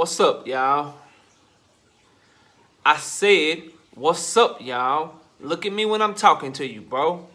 What's up, y'all? I said, what's up, y'all? Look at me when I'm talking to you, bro.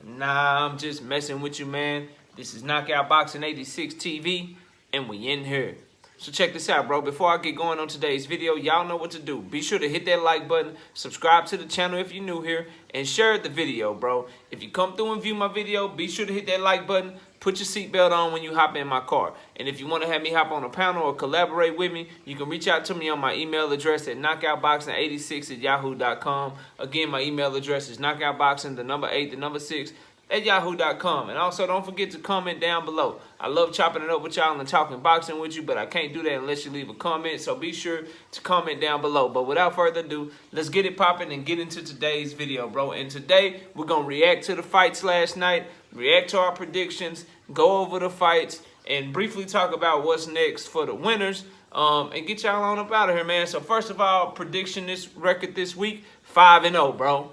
Nah, I'm just messing with you, man. This is Knockout Boxing 86 TV, and we in here. So check this out, bro. Before I get going on today's video, y'all know what to do. Be sure to hit that like button, subscribe to the channel if you're new here, and share the video, bro. If you come through and view my video, be sure to hit that like button. Put your seatbelt on when you hop in my car. And if you want to have me hop on a panel or collaborate with me, you can reach out to me on my email address at knockoutboxing86@yahoo.com. Again, my email address is knockoutboxing, the number 8, the number 6, at yahoo.com. And also, don't forget to comment down below. I love chopping it up with y'all and talking boxing with you, but I can't do that unless you leave a comment. So be sure to comment down below. But without further ado, let's get it popping and get into today's video, bro. And today, we're going to react to the fights last night, react to our predictions, go over the fights, and briefly talk about what's next for the winners, and get y'all on up out of here, man. So first of all, prediction this record this week, 5-0, bro.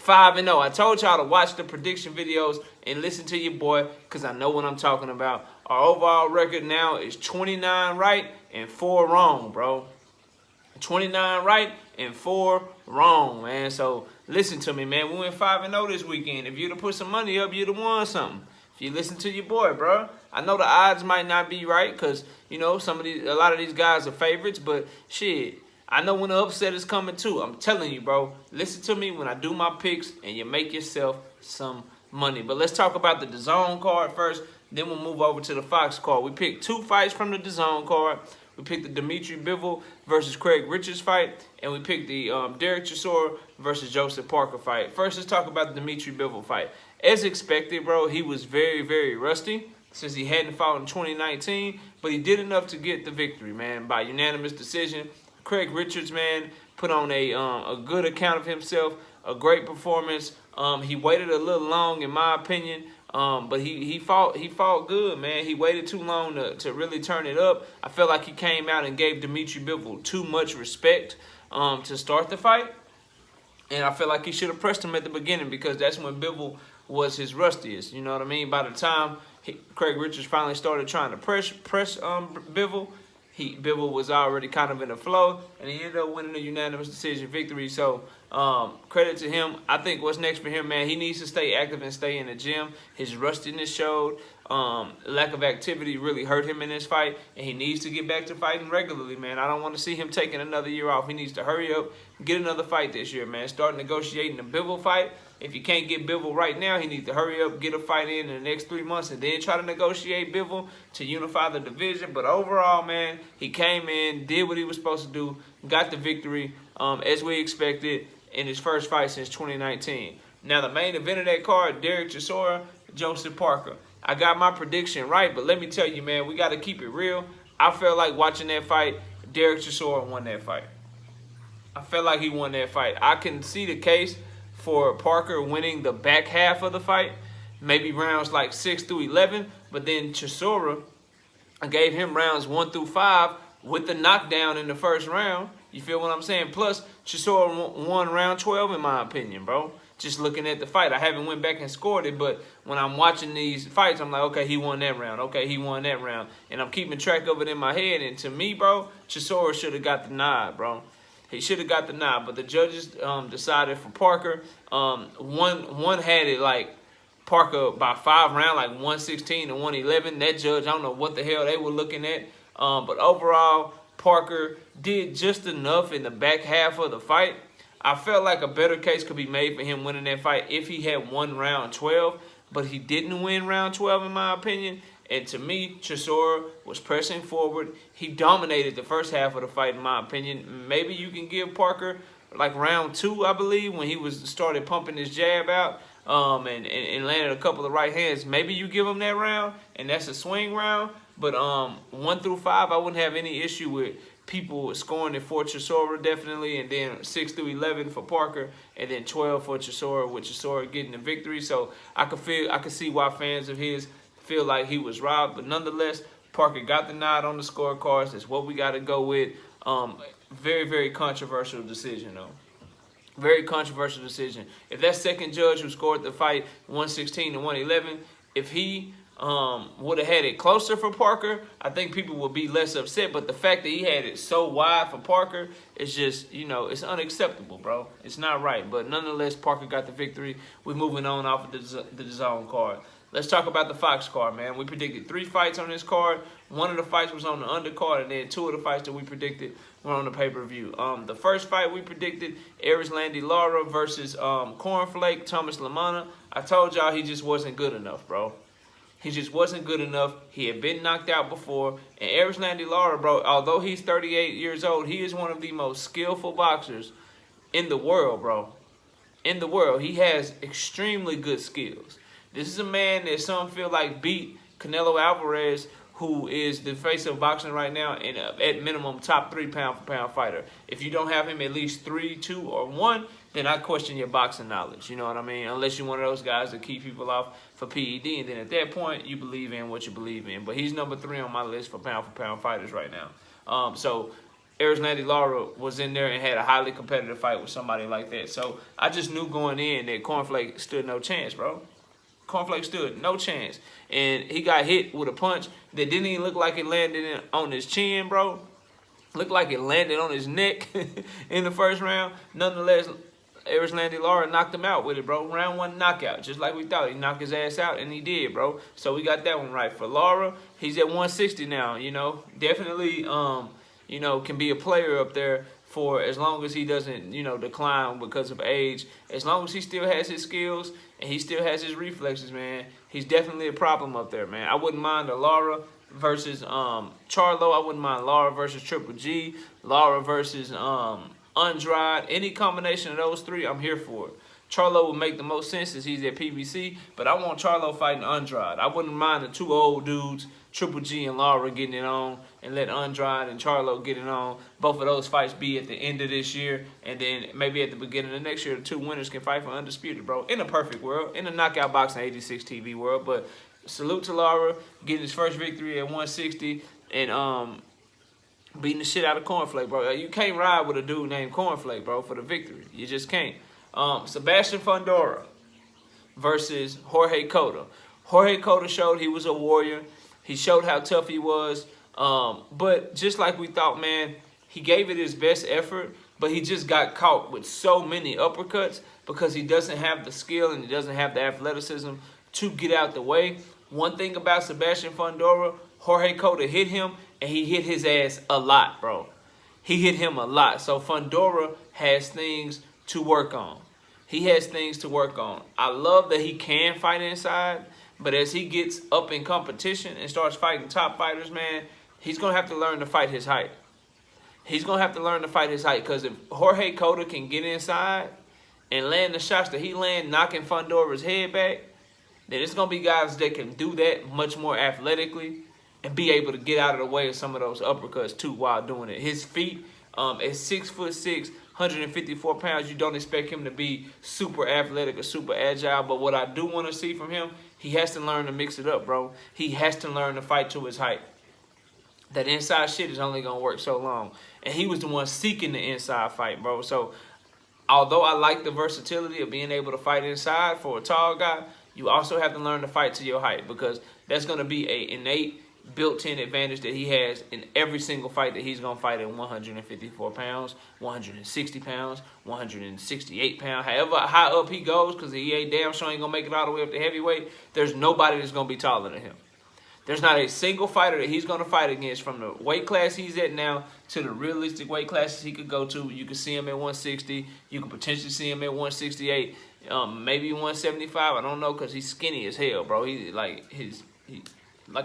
5-0. I told y'all to watch the prediction videos and listen to your boy, because I know what I'm talking about. Our overall record now is 29 right and 4 wrong, bro. 29 right and 4 wrong, man. So listen to me, man. We went 5-0 this weekend. If you'd have put some money up, you'd have won something. If you listen to your boy, bro. I know the odds might not be right, because, you know, a lot of these guys are favorites, but shit, I know when the upset is coming too. I'm telling you, bro. Listen to me when I do my picks, and you make yourself some money. But let's talk about the DAZN card first. Then we'll move over to the Fox card. We picked 2 fights from the DAZN card. We picked the Dimitri Bivol versus Craig Richards fight, and we picked the Derek Chisora versus Joseph Parker fight. First, let's talk about the Dimitri Bivol fight. As expected, bro, he was very, very rusty since he hadn't fought in 2019, but he did enough to get the victory, man, by unanimous decision. Craig Richards, man, put on a good account of himself, a great performance. He waited a little long, in my opinion, but he fought good, man. He waited too long to really turn it up. I felt like he came out and gave Dimitri Bivol too much respect to start the fight, and I feel like he should have pressed him at the beginning, because that's when Bivol was his rustiest. You know what I mean? By the time Craig Richards finally started trying to press Bivol, Bivol was already kind of in the flow, and he ended up winning a unanimous decision victory. So credit to him. I think what's next for him, man, he needs to stay active and stay in the gym. His rustiness showed. Lack of activity really hurt him in this fight, and he needs to get back to fighting regularly, man. I don't want to see him taking another year off. He needs to hurry up, get another fight this year, man. Start negotiating the Bivol fight. If you can't get Bivol right now, he needs to hurry up, get a fight in the next 3 months, and then try to negotiate Bivol to unify the division. But overall, man, he came in, did what he was supposed to do, got the victory as we expected in his first fight since 2019. Now, the main event of that card, Derek Chisora, Joseph Parker. I got my prediction right, but let me tell you, man, we got to keep it real. I felt like watching that fight, Derek Chisora won that fight. I felt like he won that fight. I can see the case for Parker winning the back half of the fight, maybe rounds like 6 through 11, but then Chisora, I gave him rounds 1 through 5 with the knockdown in the first round. You feel what I'm saying? Plus, Chisora won round 12 in my opinion, bro. Just looking at the fight. I haven't went back and scored it, but when I'm watching these fights, I'm like, okay, he won that round. Okay, he won that round. And I'm keeping track of it in my head, and to me, bro, Chisora should have got the nod, bro. He should have got the nod, but the judges decided for Parker. One had it like Parker by 5 rounds, like 116 to 111. That judge, I don't know what the hell they were looking at. But overall, Parker did just enough in the back half of the fight. I felt like a better case could be made for him winning that fight if he had won round 12, but he didn't win round 12 in my opinion. And to me, Chisora was pressing forward. He dominated the first half of the fight, in my opinion. Maybe you can give Parker like round 2, I believe, when he started pumping his jab out and landed a couple of right hands. Maybe you give him that round, and that's a swing round. But 1 through 5, I wouldn't have any issue with people scoring it for Chisora, definitely, and then 6 through 11 for Parker, and then 12 for Chisora, with Chisora getting the victory. So I could see why fans of his feel like he was robbed, but nonetheless, Parker got the nod on the scorecards. That's what we got to go with. Very, very controversial decision, though. Very controversial decision. If that second judge who scored the fight 116 to 111, if he would have had it closer for Parker, I think people would be less upset. But the fact that he had it so wide for Parker is just, it's unacceptable, bro. It's not right. But nonetheless, Parker got the victory. We're moving on off of the zone card. Let's talk about the Fox card, man. We predicted 3 fights on this card. One of the fights was on the undercard, and then 2 of the fights that we predicted were on the pay-per-view. The first fight we predicted, Lara versus Cornflake, Thomas LaManna. I told y'all he just wasn't good enough, bro. He just wasn't good enough. He had been knocked out before. And Lara, bro, although he's 38 years old, he is one of the most skillful boxers in the world, bro. In the world. He has extremely good skills. This is a man that some feel like beat Canelo Alvarez, who is the face of boxing right now, and at minimum top 3 pound-for-pound fighter. If you don't have him at least 3, 2, or 1, then I question your boxing knowledge. You know what I mean? Unless you're one of those guys that keep people off for PED, and then at that point, you believe in what you believe in. But he's number 3 on my list for pound-for-pound fighters right now. So Lara was in there and had a highly competitive fight with somebody like that. So I just knew going in that Cornflake stood no chance, bro. Cornflake stood no chance. And he got hit with a punch that didn't even look like it landed on his chin, bro. Looked like it landed on his neck in the first round. Nonetheless, Lara knocked him out with it, bro. Round 1 knockout, just like we thought. He knocked his ass out, and he did, bro. So we got that one right. For Lara, he's at 160 now, Definitely, can be a player up there for as long as he doesn't, decline because of age. As long as he still has his skills and he still has his reflexes, man, he's definitely a problem up there, man. I wouldn't mind a Lara versus Charlo. I wouldn't mind Lara versus Triple G. Lara versus Andrade. Any combination of those 3, I'm here for it. Charlo would make the most sense since he's at PBC, but I want Charlo fighting Andrade. I wouldn't mind the 2 old dudes, Triple G and Lara, getting it on, and let Andrade and Charlo get it on. Both of those fights be at the end of this year, and then maybe at the beginning of next year, the 2 winners can fight for undisputed, bro. In a perfect world, in a Knockout Boxing 86 TV world. But salute to Lara, getting his first victory at 160, and beating the shit out of Cornflake, bro. You can't ride with a dude named Cornflake, bro, for the victory. You just can't. Sebastian Fundora versus Jorge Cota. Jorge Cota showed he was a warrior. He showed how tough he was. But just like we thought, man, he gave it his best effort, but he just got caught with so many uppercuts because he doesn't have the skill and he doesn't have the athleticism to get out the way. One thing about Sebastian Fundora, Jorge Cota hit him, and he hit his ass a lot, bro. He hit him a lot. So Fundora has things to work on. He has things to work on. I love that he can fight inside, but as he gets up in competition and starts fighting top fighters, man, he's going to have to learn to fight his height. He's going to have to learn to fight his height, because if Jorge Cota can get inside and land the shots that he land, knocking Fundora's head back, then it's going to be guys that can do that much more athletically and be able to get out of the way of some of those uppercuts too while doing it. His feet, at 6'6", 154 pounds, you don't expect him to be super athletic or super agile. But what I do want to see from him, he has to learn to mix it up, bro. He has to learn to fight to his height. That inside shit is only going to work so long. And he was the one seeking the inside fight, bro. So although I like the versatility of being able to fight inside for a tall guy, you also have to learn to fight to your height, because that's going to be an innate built-in advantage that he has in every single fight that he's going to fight at 154 pounds, 160 pounds, 168 pounds. However high up he goes, because he ain't damn sure ain't going to make it all the way up to heavyweight, there's nobody that's going to be taller than him. There's not a single fighter that he's going to fight against from the weight class he's at now to the realistic weight classes he could go to. You could see him at 160. You could potentially see him at 168, maybe 175. I don't know, because he's skinny as hell, bro. He's like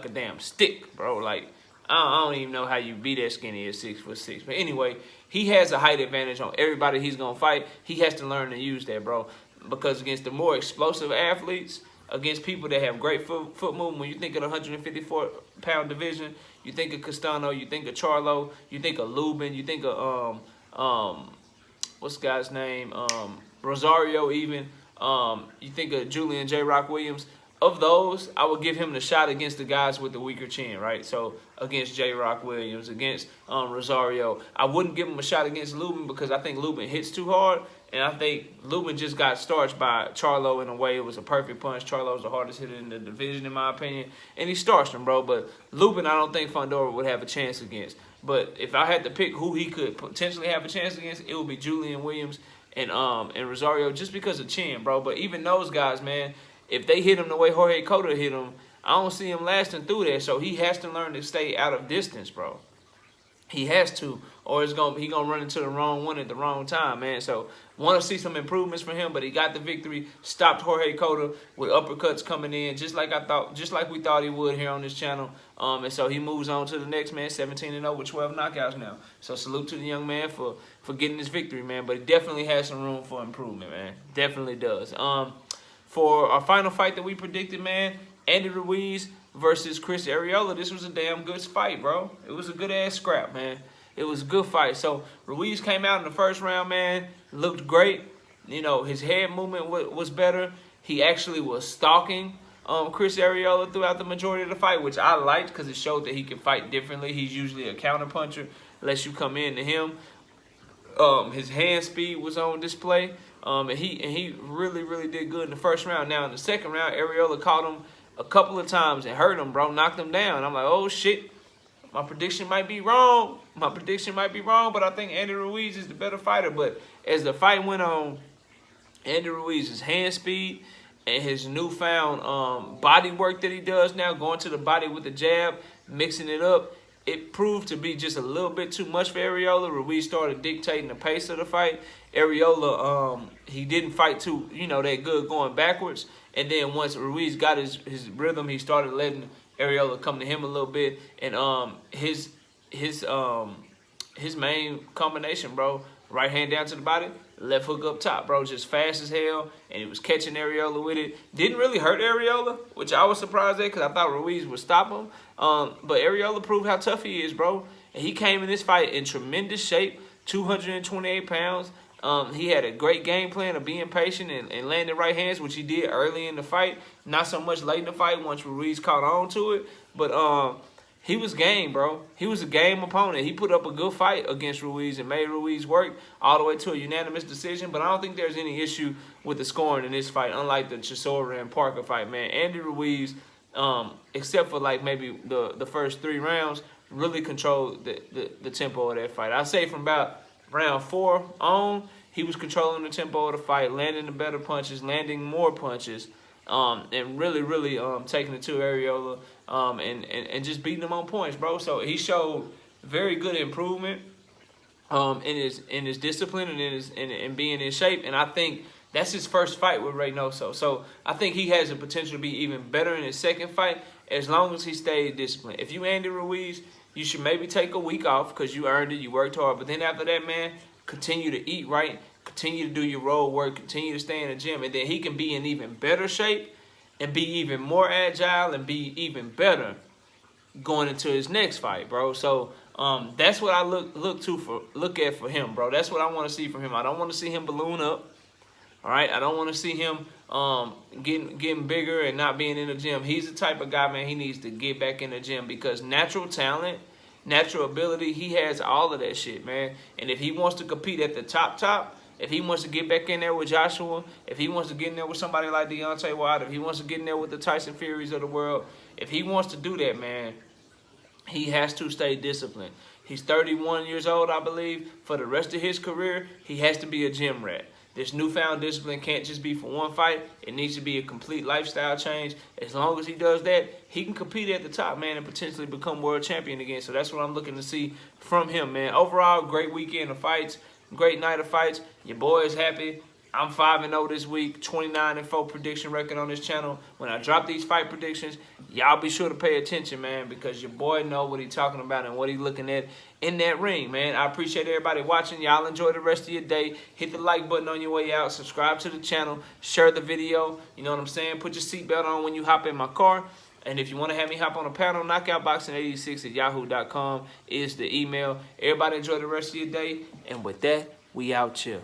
a damn stick, bro. Like, I don't even know how you be that skinny at 6'6". But anyway, he has a height advantage on everybody he's going to fight. He has to learn to use that, bro. Because against the more explosive athletes, against people that have great foot movement, when you think of the 154-pound division, you think of Castano, you think of Charlo, you think of Lubin, you think of, what's the guy's name? Rosario even. You think of Julian J. Rock Williams. Of those, I would give him the shot against the guys with the weaker chin, right? So against J. Rock Williams, against Rosario. I wouldn't give him a shot against Lubin, because I think Lubin hits too hard, And I think Lubin just got starched by Charlo in a way. It was a perfect punch. Charlo's the hardest hitter in the division, in my opinion. And he starched him, bro. But Lubin, I don't think Fundora would have a chance against. But if I had to pick who he could potentially have a chance against, it would be Julian Williams and Rosario, just because of chin, bro. But even those guys, man, if they hit him the way Jorge Cota hit him, I don't see him lasting through that. So he has to learn to stay out of distance, bro. He has to, or he gonna run into the wrong one at the wrong time, man. So want to see some improvements from him, but he got the victory, stopped Jorge Cota with uppercuts coming in, just like we thought he would here on this channel. And so he moves on to the next, man, 17-0 with 12 knockouts now. So salute to the young man for getting this victory, man. But he definitely has some room for improvement, man. Definitely does. For our final fight that we predicted, man, Andy Ruiz versus Chris Arreola. This was a damn good fight, bro. It was a good-ass scrap, man. It was a good fight. So Ruiz came out in the first round, man. Looked great. You know, his head movement was better. He actually was stalking Chris Arreola throughout the majority of the fight, which I liked because it showed that he can fight differently. He's usually a counterpuncher, unless you come in to him. His hand speed was on display. And he really did good in the first round. Now, in the second round, Arreola caught him a couple of times and hurt him, bro. Knocked him down. I'm like, oh, shit. My prediction might be wrong. But I think Andy Ruiz is the better fighter. But as the fight went on, Andy Ruiz's hand speed and his newfound body work that he does now, going to the body with the jab, mixing it up, it proved to be just a little bit too much for Arreola. Ruiz started dictating the pace of the fight. Arreola, he didn't fight too, that good going backwards. And then once Ruiz got his rhythm, he started letting Arreola come to him a little bit. And his main combination, bro, right hand down to the body, left hook up top, bro, just fast as hell. And he was catching Arreola with it. Didn't really hurt Arreola, which I was surprised at because I thought Ruiz would stop him. But Arreola proved how tough he is, bro. And he came in this fight in tremendous shape, 228 pounds. He had a great game plan of being patient and landing right hands, which he did early in the fight. Not so much late in the fight once Ruiz caught on to it. But he was game, bro. He was a game opponent. He put up a good fight against Ruiz and made Ruiz work all the way to a unanimous decision. But I don't think there's any issue with the scoring in this fight, unlike the Chisora and Parker fight, man. Andy Ruiz, except for like maybe the first 3 rounds, really controlled the tempo of that fight. I'd say from about round 4 on, he was controlling the tempo of the fight, landing the better punches, landing more punches, and really taking it to Arreola, and just beating him on points, bro. So he showed very good improvement in his discipline and in being in shape. And I think that's his first fight with Reynoso. So I think he has the potential to be even better in his second fight as long as he stays disciplined. If you Andy Ruiz, you should maybe take a week off because you earned it, you worked hard. But then after that, man, continue to eat right, continue to do your road work, continue to stay in the gym, and then he can be in even better shape and be even more agile and be even better going into his next fight, bro. So that's what I look at for him, bro. That's what I want to see from him. I don't want to see him balloon up. All right, I don't want to see him getting bigger and not being in the gym. He's the type of guy, man, he needs to get back in the gym because natural talent, natural ability, he has all of that shit, man. And if he wants to compete at the top, if he wants to get back in there with Joshua, if he wants to get in there with somebody like Deontay Wilder, if he wants to get in there with the Tyson Furies of the world, if he wants to do that, man, he has to stay disciplined. He's 31 years old, I believe. For the rest of his career, he has to be a gym rat. This newfound discipline can't just be for one fight. It needs to be a complete lifestyle change. As long as he does that, he can compete at the top, man, and potentially become world champion again. So that's what I'm looking to see from him, man. Overall, great weekend of fights, great night of fights. Your boy is happy. I'm 5-0 this week, 29-4 prediction record on this channel. When I drop these fight predictions, y'all be sure to pay attention, man, because your boy know what he's talking about and what he's looking at in that ring, man. I appreciate everybody watching. Y'all enjoy the rest of your day. Hit the like button on your way out. Subscribe to the channel. Share the video. You know what I'm saying? Put your seatbelt on when you hop in my car. And if you want to have me hop on a panel, knockoutboxing86@yahoo.com is the email. Everybody enjoy the rest of your day. And with that, we out here.